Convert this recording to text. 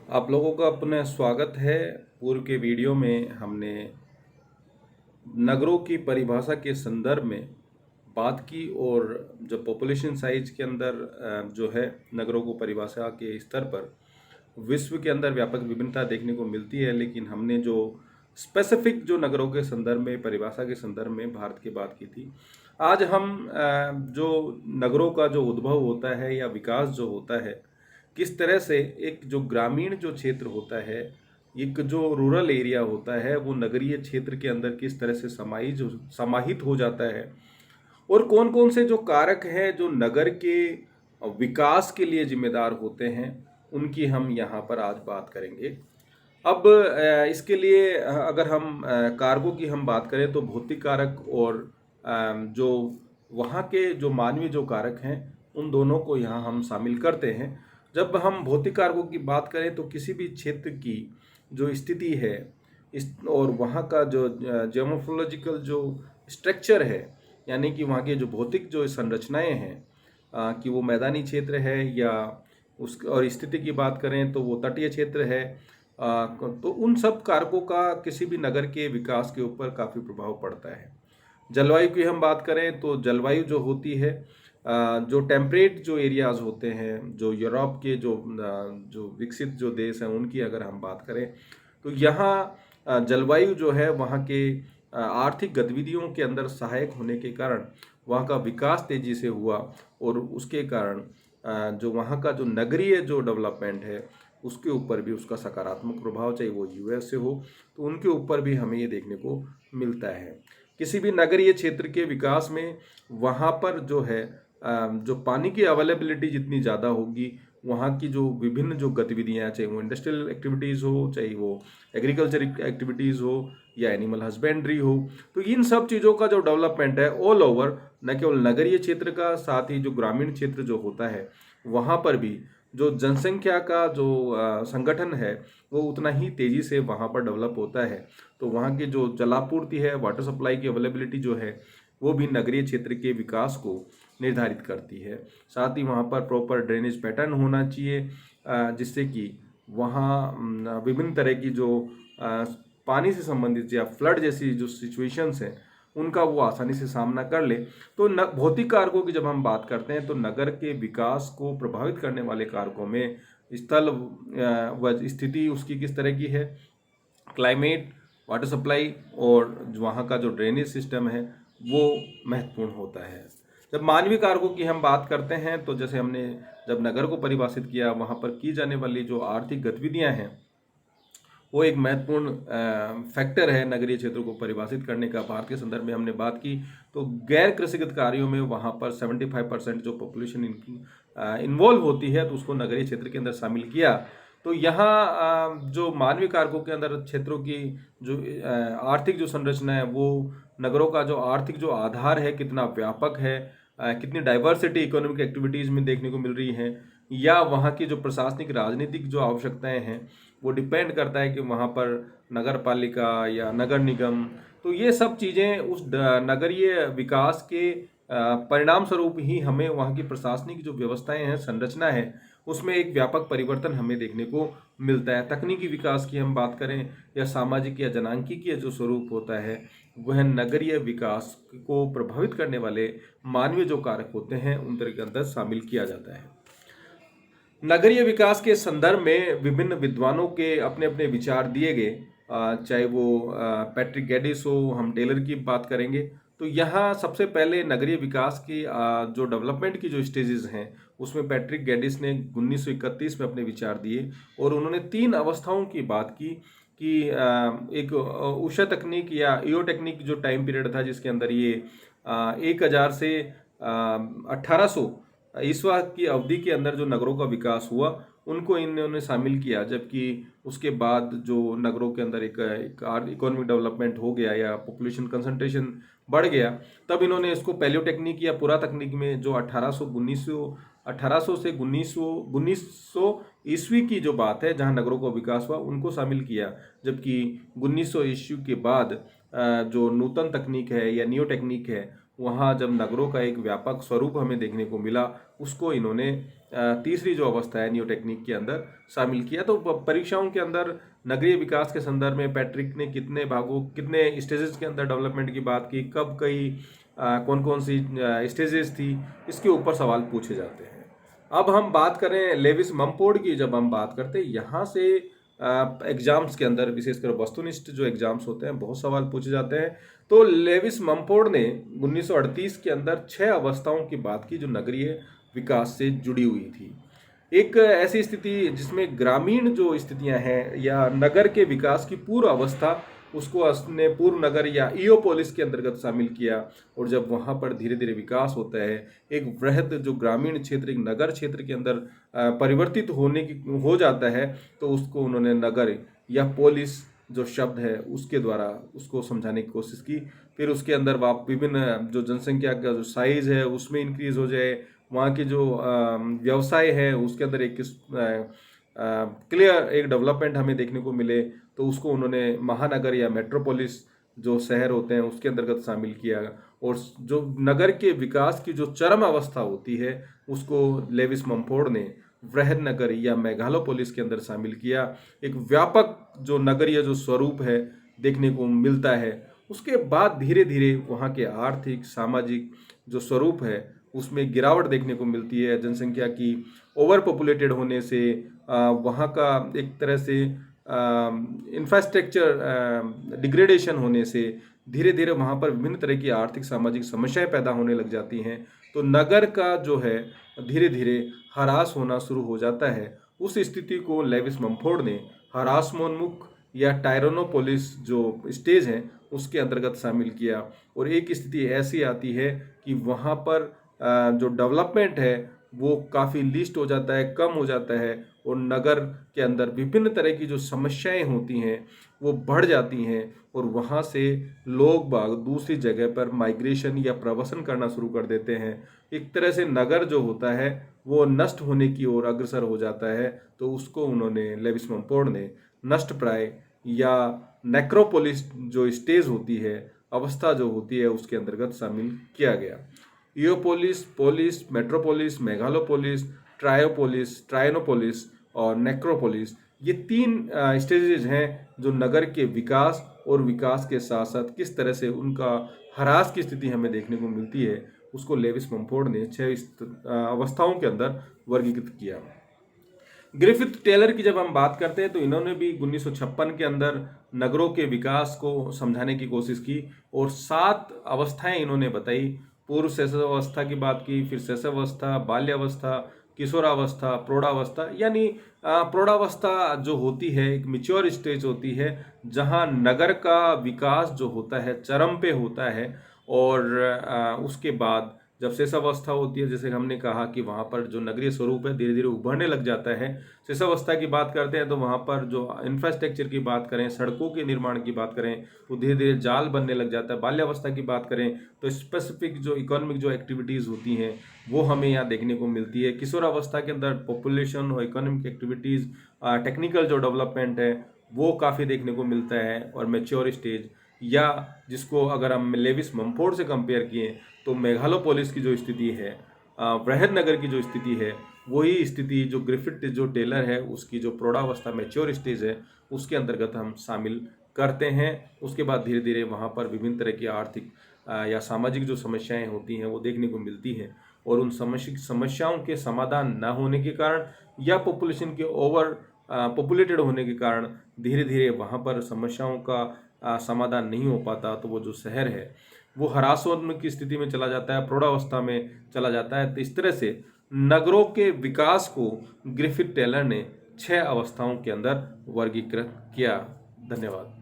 आप लोगों का अपना स्वागत है। पूर्व के वीडियो में हमने नगरों की परिभाषा के संदर्भ में बात की और जो पॉपुलेशन साइज के अंदर जो है नगरों को परिभाषा के स्तर पर विश्व के अंदर व्यापक विभिन्नता देखने को मिलती है, लेकिन हमने जो स्पेसिफिक जो नगरों के संदर्भ में परिभाषा के संदर्भ में भारत की बात की थी। आज हम जो नगरों का जो उद्भव होता है या विकास जो होता है, किस तरह से एक जो ग्रामीण जो क्षेत्र होता है, एक जो रूरल एरिया होता है, वो नगरीय क्षेत्र के अंदर किस तरह से समाहित हो जाता है और कौन कौन से जो कारक हैं जो नगर के विकास के लिए जिम्मेदार होते हैं, उनकी हम यहाँ पर आज बात करेंगे। अब इसके लिए अगर हम कारकों की हम बात करें तो भौतिक कारक और जो वहाँ के जो मानवीय जो कारक हैं, उन दोनों को यहाँ हम शामिल करते हैं। जब हम भौतिक कारकों की बात करें तो किसी भी क्षेत्र की जो स्थिति है इस और वहाँ का जो जियोमोर्फोलॉजिकल जो स्ट्रक्चर है, यानी कि वहाँ के जो भौतिक जो संरचनाएं हैं, कि वो मैदानी क्षेत्र है या उस और स्थिति की बात करें तो वो तटीय क्षेत्र है, तो उन सब कारकों का किसी भी नगर के विकास के ऊपर काफ़ी प्रभाव पड़ता है। जलवायु की हम बात करें तो जलवायु जो होती है, जो टेम्परेट जो एरियाज़ होते हैं, जो यूरोप के जो विकसित जो देश हैं उनकी अगर हम बात करें तो यहाँ जलवायु जो है वहाँ के आर्थिक गतिविधियों के अंदर सहायक होने के कारण वहाँ का विकास तेज़ी से हुआ और उसके कारण जो वहाँ का जो नगरीय जो डेवलपमेंट है उसके ऊपर भी उसका सकारात्मक प्रभाव, चाहे वो यूएस से हो तो उनके ऊपर भी हमें ये देखने को मिलता है। किसी भी नगरीय क्षेत्र के विकास में वहाँ पर जो है जो पानी की अवेलेबिलिटी जितनी ज़्यादा होगी, वहाँ की जो विभिन्न जो गतिविधियाँ, चाहे वो इंडस्ट्रियल एक्टिविटीज़ हो, चाहे वो एग्रीकल्चर एक्टिविटीज़ हो या एनिमल हस्बेंड्री हो, तो इन सब चीज़ों का जो डेवलपमेंट है ऑल ओवर, न केवल नगरीय क्षेत्र का, साथ ही जो ग्रामीण क्षेत्र जो होता है वहाँ पर भी जो जनसंख्या का जो संगठन है वो उतना ही तेज़ी से वहाँ पर डेवलप होता है। तो वहाँ की जो जलापूर्ति है, वाटर सप्लाई की अवेलेबिलिटी जो है, वो भी नगरीय क्षेत्र के विकास को निर्धारित करती है। साथ ही वहाँ पर प्रॉपर ड्रेनेज पैटर्न होना चाहिए, जिससे कि वहाँ विभिन्न तरह की जो पानी से संबंधित या फ्लड जैसी जो सिचुएशंस हैं उनका वो आसानी से सामना कर ले। तो भौतिक कारकों की जब हम बात करते हैं तो नगर के विकास को प्रभावित करने वाले कारकों में स्थल व स्थिति उसकी किस तरह की है, क्लाइमेट, वाटर सप्लाई और वहाँ का जो ड्रेनेज सिस्टम है वो महत्वपूर्ण होता है। जब मानवीय कारकों की हम बात करते हैं तो जैसे हमने जब नगर को परिभाषित किया, वहाँ पर की जाने वाली जो आर्थिक गतिविधियाँ हैं वो एक महत्वपूर्ण फैक्टर है नगरीय क्षेत्रों को परिभाषित करने का। भारत के संदर्भ में हमने बात की तो गैर कृषिगत कार्यों में वहाँ पर 75% जो पॉपुलेशन इन्वॉल्व होती है तो उसको नगरीय क्षेत्र के अंदर शामिल किया। तो यहाँ जो मानवीय कारकों के अंदर क्षेत्रों की जो आर्थिक जो संरचना है, वो नगरों का जो आर्थिक जो आधार है कितना व्यापक है, कितनी डाइवर्सिटी इकोनॉमिक एक्टिविटीज़ में देखने को मिल रही है, या वहाँ की जो प्रशासनिक राजनीतिक जो आवश्यकताएं हैं वो डिपेंड करता है कि वहाँ पर नगर पालिका या नगर निगम, तो ये सब चीज़ें उस नगरीय विकास के परिणाम स्वरूप ही हमें वहाँ की प्रशासनिक जो व्यवस्थाएं हैं, संरचना है, उसमें एक व्यापक परिवर्तन हमें देखने को मिलता है। तकनीकी विकास की हम बात करें या सामाजिक या जनांकीय जो स्वरूप होता है, वह नगरीय विकास को प्रभावित करने वाले मानवीय जो कारक होते हैं उन तरह के अंदर शामिल किया जाता है। नगरीय विकास के संदर्भ में विभिन्न विद्वानों के अपने अपने विचार दिए गए, चाहे वो पैट्रिक गैडिस हो, हम टेलर की बात करेंगे तो यहाँ सबसे पहले नगरीय विकास की जो डेवलपमेंट की जो स्टेजेस हैं उसमें पैट्रिक गैडिस ने 1931 में अपने विचार दिए और उन्होंने 3 अवस्थाओं की बात की कि एक उषा तकनीक या ईओ टेक्निक जो टाइम पीरियड था जिसके अंदर ये 1000 से 1800 ईस्वा की अवधि के अंदर जो नगरों का विकास हुआ उनको इन्होंने शामिल किया, जबकि उसके बाद जो नगरों के अंदर एक इकोनॉमिक डेवलपमेंट हो गया या पॉपुलेशन कंसंट्रेशन बढ़ गया, तब इन्होंने इसको पैलियो टेक्निक या पुरा तकनीक में जो 1800 से 1900 ईस्वी की जो बात है जहां नगरों का विकास हुआ उनको शामिल किया, जबकि 1900 ईस्वी के बाद जो नूतन तकनीक है या नियो टेक्निक है, वहाँ जब नगरों का एक व्यापक स्वरूप हमें देखने को मिला उसको इन्होंने तीसरी जो अवस्था है न्यू टेक्निक के अंदर शामिल किया। तो परीक्षाओं के अंदर नगरीय विकास के संदर्भ में पैट्रिक ने कितने स्टेजेस के अंदर डेवलपमेंट की बात की, कब कई कौन कौन सी स्टेजेस थी, इसके ऊपर सवाल पूछे जाते हैं। अब हम बात करें लेविस मम्फोर्ड की, जब हम बात करते हैं यहाँ से एग्जाम्स के अंदर विशेषकर वस्तुनिष्ठ जो एग्जाम्स होते हैं बहुत सवाल पूछे जाते हैं। तो लेविस मम्फोर्ड ने 1938 के अंदर 6 अवस्थाओं की बात की जो नगरीय विकास से जुड़ी हुई थी। एक ऐसी स्थिति जिसमें ग्रामीण जो स्थितियां हैं या नगर के विकास की पूर्व अवस्था, उसको उसने पूर्व नगर या ईओपोलिस के अंतर्गत शामिल किया। और जब वहाँ पर धीरे धीरे विकास होता है, एक वृहद जो ग्रामीण क्षेत्र एक नगर क्षेत्र के अंदर परिवर्तित हो जाता है, तो उसको उन्होंने नगर या पोलिस जो शब्द है उसके द्वारा उसको समझाने की कोशिश की। फिर उसके अंदर विभिन्न जो जनसंख्या का जो साइज है उसमें इंक्रीज हो जाए, वहाँ के जो व्यवसाय है उसके अंदर एक क्लियर एक डेवलपमेंट हमें देखने को मिले, तो उसको उन्होंने महानगर या मेट्रोपोलिस जो शहर होते हैं उसके अंतर्गत शामिल किया। और जो नगर के विकास की जो चरम अवस्था होती है उसको लेविस मम्फोर्ड ने वृहद नगर या मेगालोपोलिस के अंदर शामिल किया। एक व्यापक जो नगरीय जो स्वरूप है देखने को मिलता है। उसके बाद धीरे धीरे वहाँ के आर्थिक सामाजिक जो स्वरूप है उसमें गिरावट देखने को मिलती है। जनसंख्या की ओवर पॉपुलेटेड होने से वहाँ का एक तरह से इंफ्रास्ट्रक्चर डिग्रेडेशन होने से धीरे धीरे वहाँ पर विभिन्न तरह की आर्थिक सामाजिक समस्याएं पैदा होने लग जाती हैं। तो नगर का जो है धीरे धीरे ह्रास होना शुरू हो जाता है। उस स्थिति को लेविस मम्फोर्ड ने ह्रासोन्मुख या टायरोनोपोलिस जो स्टेज है उसके अंतर्गत शामिल किया। और एक स्थिति ऐसी आती है कि वहाँ पर जो डेवलपमेंट है वो काफ़ी लिस्ट हो जाता है, कम हो जाता है, और नगर के अंदर विभिन्न तरह की जो समस्याएं होती हैं वो बढ़ जाती हैं। और वहाँ से लोग बाग दूसरी जगह पर माइग्रेशन या प्रवासन करना शुरू कर देते हैं। एक तरह से नगर जो होता है वो नष्ट होने की ओर अग्रसर हो जाता है। तो उसको उन्होंने लेविस मम्फोर्ड ने नष्ट प्राय या नेक्रोपोलिस जो स्टेज होती है, अवस्था जो होती है, उसके अंतर्गत शामिल किया गया। ईओपोलिस, पोलिस, मेट्रोपोलिस, मेगालोपोलिस, ट्रायनोपोलिस और नेक्रोपोलिस, ये 3 स्टेजेज हैं जो नगर के विकास और विकास के साथ साथ किस तरह से उनका ह्रास की स्थिति हमें देखने को मिलती है उसको लेविस मम्फोर्ड ने 6 अवस्थाओं के अंदर वर्गीकृत किया। ग्रिफिथ टेलर की जब हम बात करते हैं तो इन्होंने भी 1956 के अंदर नगरों के विकास को समझाने की कोशिश की और 7 अवस्थाएं इन्होंने बताई। पूर्व शैशवावस्था की बात की, फिर शैशवावस्था, बाल्यावस्था, किशोरावस्था, प्रौढ़ावस्था। यानी प्रौढ़ावस्था जो होती है एक मैच्योर स्टेज होती है जहां नगर का विकास जो होता है चरम पे होता है। और उसके बाद जब शेषावस्था होती है, जैसे हमने कहा कि वहाँ पर जो नगरीय स्वरूप है धीरे धीरे उभरने लग जाता है। शेषावस्था की बात करते हैं तो वहाँ पर जो इंफ्रास्ट्रक्चर की बात करें, सड़कों के निर्माण की बात करें तो धीरे धीरे जाल बनने लग जाता है। बाल्यावस्था की बात करें तो स्पेसिफिक जो इकोनॉमिक जो एक्टिविटीज़ होती हैं वो हमें यहाँ देखने को मिलती है। किशोरावस्था के अंदर पॉपुलेशन और इकोनॉमिक एक्टिविटीज़, टेक्निकल जो डेवलपमेंट है वो काफ़ी देखने को मिलता है। और मैच्योर स्टेज या जिसको अगर हम लेविस मम्फोर्ड से कंपेयर किए तो मेगालोपोलिस की जो स्थिति है, वृहद नगर की जो स्थिति है, वही स्थिति जो ग्रिफिथ जो टेलर है उसकी जो प्रौढ़ावस्था मैच्योर स्टेज है उसके अंतर्गत हम शामिल करते हैं। उसके बाद धीरे धीरे वहाँ पर विभिन्न तरह की आर्थिक या सामाजिक जो समस्याएं होती हैं वो देखने को मिलती हैं। और उन समस्याओं के समाधान न होने के कारण या पॉपुलेशन के ओवर पॉपुलेटेड होने के कारण धीरे धीरे वहाँ पर समस्याओं का समाधान नहीं हो पाता। तो वो जो शहर है वो ह्रासोन्मुख की स्थिति में चला जाता है, प्रौढ़ावस्था में चला जाता है। तो इस तरह से नगरों के विकास को ग्रिफिथ टेलर ने 6 अवस्थाओं के अंदर वर्गीकृत किया। धन्यवाद।